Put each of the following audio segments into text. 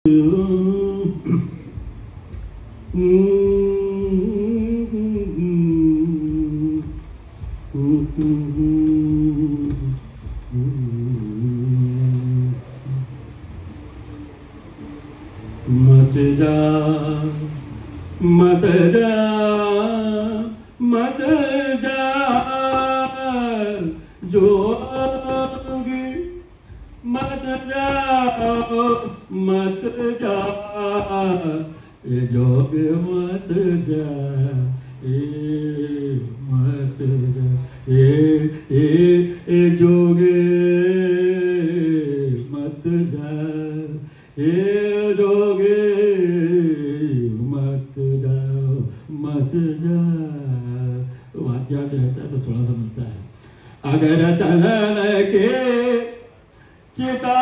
मत जा मत जा मत जा जोगी मत जा मत जा ए जोग मत जा मत जा जोगे मत जा जोगे मत जाओ मत जा। वाक्य याद रहता है तो थोड़ा सा मिलता है। अगर चलन के चिता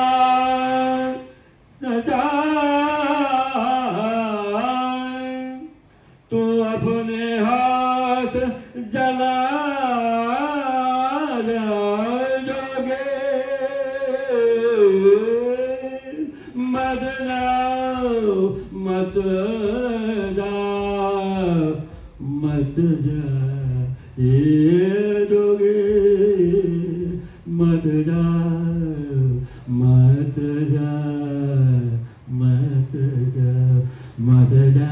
तो अपने हाथ जला जोगे मत जाओ मत जा मत जा जोगे मत जा मत जा मत जा मत जा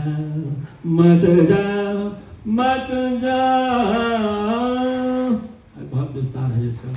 मत जा मत जा। बहुत विस्तार है इसका।